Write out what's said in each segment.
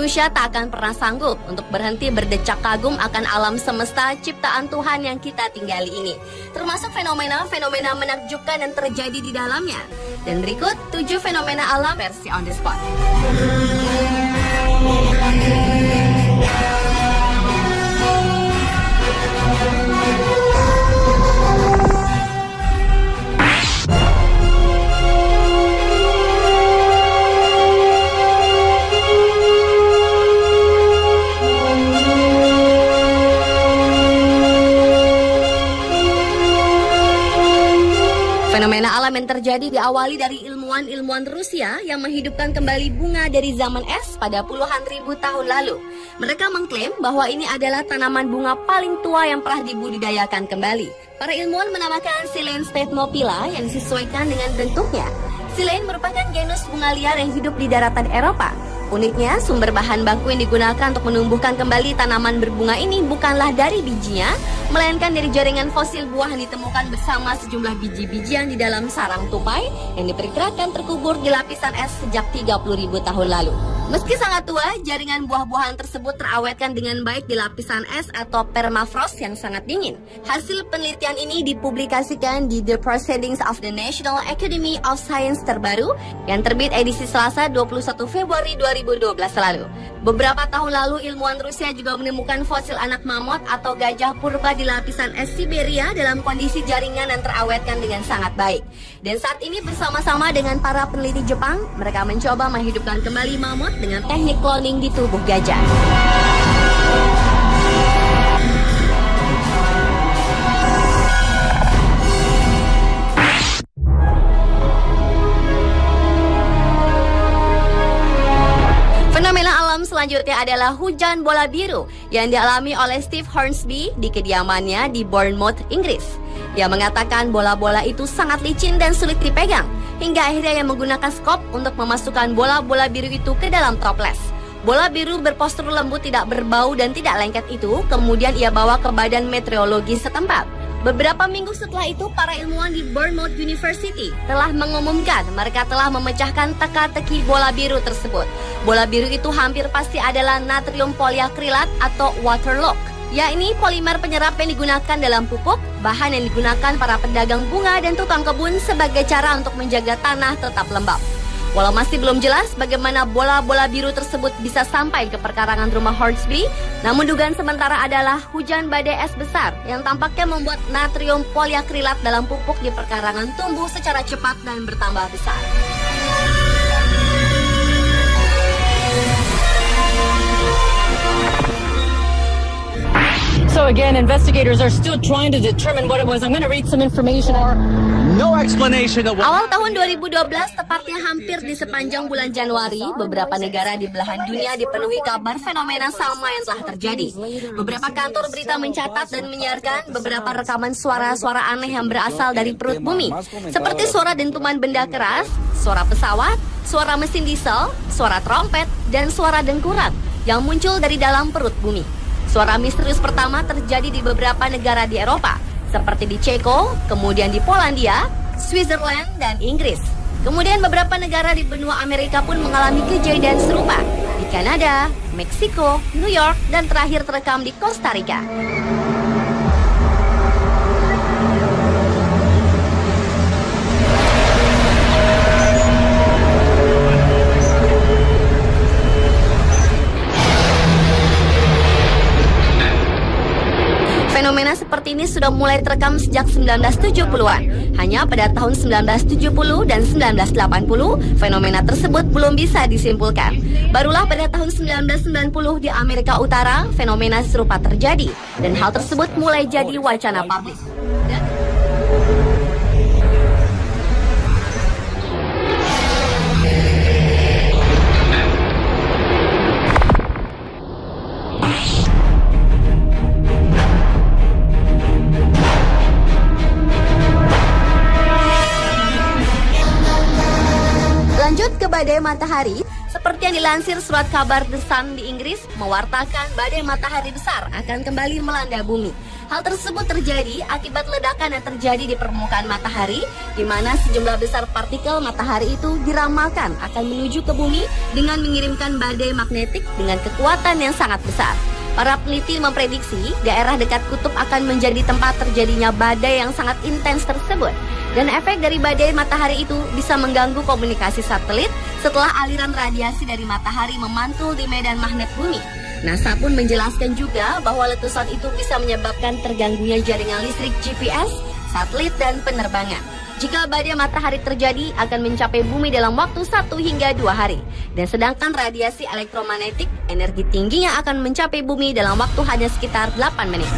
manusia tak akan pernah sanggup untuk berhenti berdecak kagum akan alam semesta ciptaan Tuhan yang kita tinggali ini, termasuk fenomena-fenomena menakjubkan yang terjadi di dalamnya. Dan berikut 7 fenomena alam versi on the spot. Fenomena alam yang terjadi diawali dari ilmuwan-ilmuwan Rusia yang menghidupkan kembali bunga dari zaman es pada puluhan ribu tahun lalu. Mereka mengklaim bahwa ini adalah tanaman bunga paling tua yang pernah dibudidayakan kembali. Para ilmuwan menamakan Silene stetmophylla yang disesuaikan dengan bentuknya. Silene merupakan genus bunga liar yang hidup di daratan Eropa. Uniknya, sumber bahan baku yang digunakan untuk menumbuhkan kembali tanaman berbunga ini bukanlah dari bijinya, melainkan dari jaringan fosil buah yang ditemukan bersama sejumlah biji-bijian di dalam sarang tupai yang diperkirakan terkubur di lapisan es sejak 30.000 tahun lalu. Meski sangat tua, jaringan buah-buahan tersebut terawetkan dengan baik di lapisan es atau permafrost yang sangat dingin. Hasil penelitian ini dipublikasikan di The Proceedings of the National Academy of Science terbaru yang terbit edisi Selasa 21 Februari 2012 lalu. Beberapa tahun lalu, ilmuwan Rusia juga menemukan fosil anak mamut atau gajah purba di lapisan es Siberia dalam kondisi jaringan yang terawetkan dengan sangat baik. Dan saat ini bersama-sama dengan para peneliti Jepang, mereka mencoba menghidupkan kembali mamut dengan teknik cloning di tubuh gajah. Fenomena alam selanjutnya adalah hujan bola biru yang dialami oleh Steve Hornsby di kediamannya di Bournemouth, Inggris. Ia mengatakan bola-bola itu sangat licin dan sulit dipegang, hingga akhirnya ia menggunakan skop untuk memasukkan bola-bola biru itu ke dalam toples. Bola biru berpostur lembut, tidak berbau dan tidak lengket itu kemudian ia bawa ke badan meteorologi setempat. Beberapa minggu setelah itu, para ilmuwan di Bournemouth University telah mengumumkan mereka telah memecahkan teka-teki bola biru tersebut. Bola biru itu hampir pasti adalah natrium polyakrilat atau waterlock, yakni polimer penyerap yang digunakan dalam pupuk, bahan yang digunakan para pedagang bunga dan tukang kebun sebagai cara untuk menjaga tanah tetap lembab. Walau masih belum jelas bagaimana bola-bola biru tersebut bisa sampai ke perkarangan rumah Hornsby, namun dugaan sementara adalah hujan badai es besar yang tampaknya membuat natrium polyakrilat dalam pupuk di perkarangan tumbuh secara cepat dan bertambah besar. So again, investigators are still trying to determine what it was. I'm going to read some information. No explanation of what... Awal tahun 2012, tepatnya hampir di sepanjang bulan Januari, beberapa negara di belahan dunia dipenuhi kabar fenomena sama yang telah terjadi. Beberapa kantor berita mencatat dan menyiarkan beberapa rekaman suara-suara aneh yang berasal dari perut bumi, seperti suara dentuman benda keras, suara pesawat, suara mesin diesel, suara trompet, dan suara dengkurat yang muncul dari dalam perut bumi. Suara misterius pertama terjadi di beberapa negara di Eropa, seperti di Ceko, kemudian di Polandia, Switzerland, dan Inggris. Kemudian beberapa negara di benua Amerika pun mengalami kejadian serupa, di Kanada, Meksiko, New York, dan terakhir terekam di Costa Rica. Fenomena seperti ini sudah mulai terekam sejak 1970-an. Hanya pada tahun 1970 dan 1980, fenomena tersebut belum bisa disimpulkan. Barulah pada tahun 1990 di Amerika Utara, fenomena serupa terjadi. Dan hal tersebut mulai jadi wacana publik. Lanjut ke badai matahari, seperti yang dilansir surat kabar The Sun di Inggris, mewartakan badai matahari besar akan kembali melanda bumi. Hal tersebut terjadi akibat ledakan yang terjadi di permukaan matahari, di mana sejumlah besar partikel matahari itu diramalkan akan menuju ke bumi dengan mengirimkan badai magnetik dengan kekuatan yang sangat besar. Para peneliti memprediksi daerah dekat kutub akan menjadi tempat terjadinya badai yang sangat intens tersebut. Dan efek dari badai matahari itu bisa mengganggu komunikasi satelit setelah aliran radiasi dari matahari memantul di medan magnet bumi. NASA pun menjelaskan juga bahwa letusan itu bisa menyebabkan terganggunya jaringan listrik GPS, satelit, dan penerbangan. Jika badai matahari terjadi, akan mencapai bumi dalam waktu 1 hingga 2 hari. Dan sedangkan radiasi elektromagnetik, energi tingginya akan mencapai bumi dalam waktu hanya sekitar 8 menit.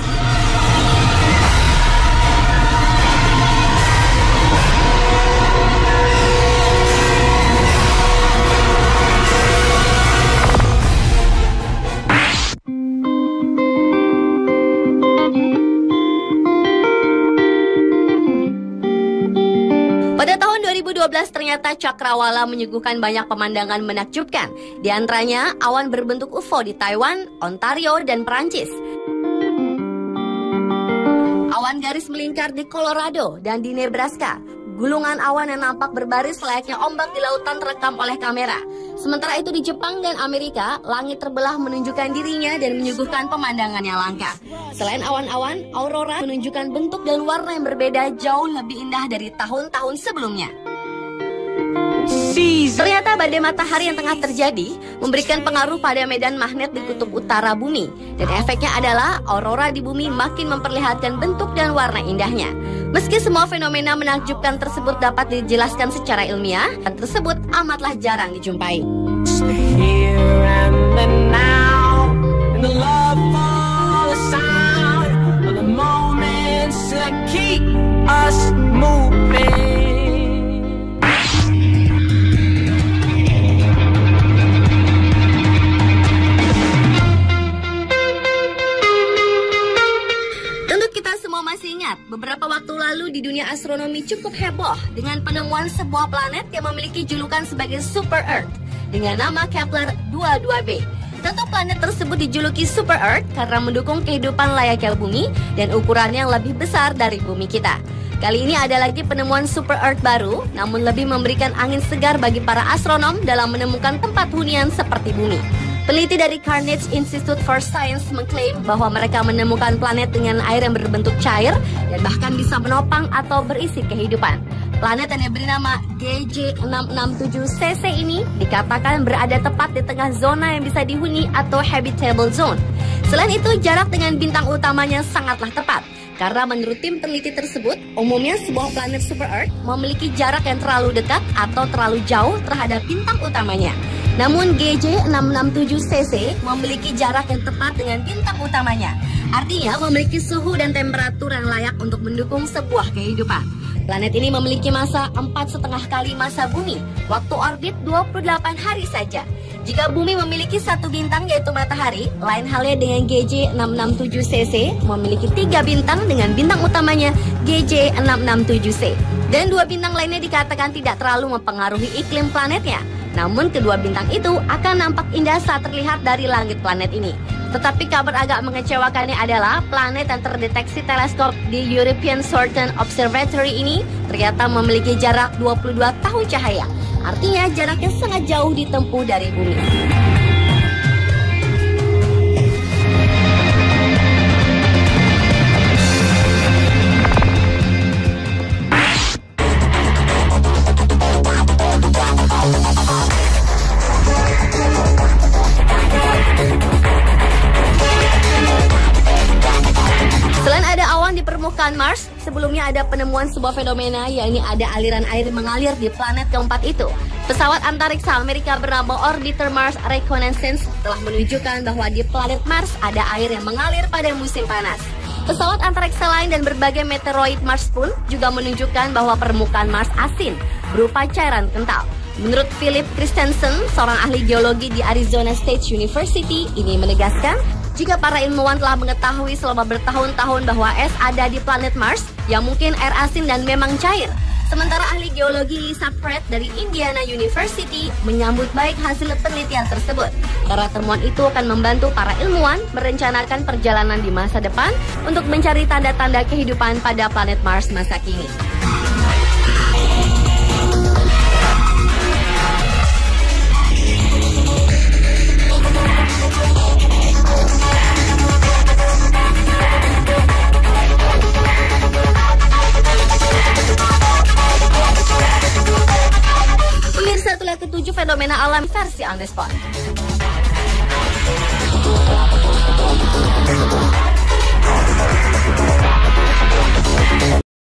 Pada tahun 2012 ternyata cakrawala menyuguhkan banyak pemandangan menakjubkan. Di antaranya awan berbentuk UFO di Taiwan, Ontario, dan Perancis. Awan garis melingkar di Colorado dan di Nebraska. Gulungan awan yang nampak berbaris layaknya ombak di lautan terekam oleh kamera. Sementara itu di Jepang dan Amerika, langit terbelah menunjukkan dirinya dan menyuguhkan pemandangan yang langka. Selain awan-awan, aurora menunjukkan bentuk dan warna yang berbeda jauh lebih indah dari tahun-tahun sebelumnya. Ternyata badai matahari yang tengah terjadi memberikan pengaruh pada medan magnet di kutub utara bumi. Dan efeknya adalah aurora di bumi makin memperlihatkan bentuk dan warna indahnya. Meski semua fenomena menakjubkan tersebut dapat dijelaskan secara ilmiah, hal tersebut amatlah jarang dijumpai. Beberapa waktu lalu di dunia astronomi cukup heboh dengan penemuan sebuah planet yang memiliki julukan sebagai Super Earth dengan nama Kepler 22b. Tentu planet tersebut dijuluki Super Earth karena mendukung kehidupan layaknya bumi dan ukurannya yang lebih besar dari bumi kita. Kali ini ada lagi penemuan Super Earth baru, namun lebih memberikan angin segar bagi para astronom dalam menemukan tempat hunian seperti bumi. Peneliti dari Carnegie Institute for Science mengklaim bahwa mereka menemukan planet dengan air yang berbentuk cair dan bahkan bisa menopang atau berisi kehidupan. Planet yang diberi nama GJ667cc ini dikatakan berada tepat di tengah zona yang bisa dihuni atau habitable zone. Selain itu, jarak dengan bintang utamanya sangatlah tepat. Karena menurut tim peneliti tersebut, umumnya sebuah planet Super Earth memiliki jarak yang terlalu dekat atau terlalu jauh terhadap bintang utamanya. Namun GJ667cc memiliki jarak yang tepat dengan bintang utamanya. Artinya memiliki suhu dan temperatur yang layak untuk mendukung sebuah kehidupan. Planet ini memiliki masa 4,5 kali masa bumi, waktu orbit 28 hari saja. Jika bumi memiliki satu bintang yaitu matahari, lain halnya dengan GJ667cc memiliki 3 bintang dengan bintang utamanya GJ667c. Dan 2 bintang lainnya dikatakan tidak terlalu mempengaruhi iklim planetnya. Namun kedua bintang itu akan nampak indah saat terlihat dari langit planet ini. Tetapi kabar agak mengecewakannya adalah planet yang terdeteksi teleskop di European Southern Observatory ini ternyata memiliki jarak 22 tahun cahaya. Artinya jaraknya sangat jauh ditempuh dari bumi. Mars, sebelumnya ada penemuan sebuah fenomena, yakni ada aliran air mengalir di planet keempat itu. Pesawat antariksa Amerika bernama Orbiter Mars Reconnaissance telah menunjukkan bahwa di planet Mars ada air yang mengalir pada musim panas. Pesawat antariksa lain dan berbagai meteoroid Mars pun juga menunjukkan bahwa permukaan Mars asin, berupa cairan kental. Menurut Philip Christensen, seorang ahli geologi di Arizona State University, ini menegaskan jika para ilmuwan telah mengetahui selama bertahun-tahun bahwa es ada di planet Mars yang mungkin air asin dan memang cair. Sementara ahli geologi Lisa Pratt dari Indiana University menyambut baik hasil penelitian tersebut. Karena temuan itu akan membantu para ilmuwan merencanakan perjalanan di masa depan untuk mencari tanda-tanda kehidupan pada planet Mars masa kini. Ke-7 fenomena alam versi on the spot.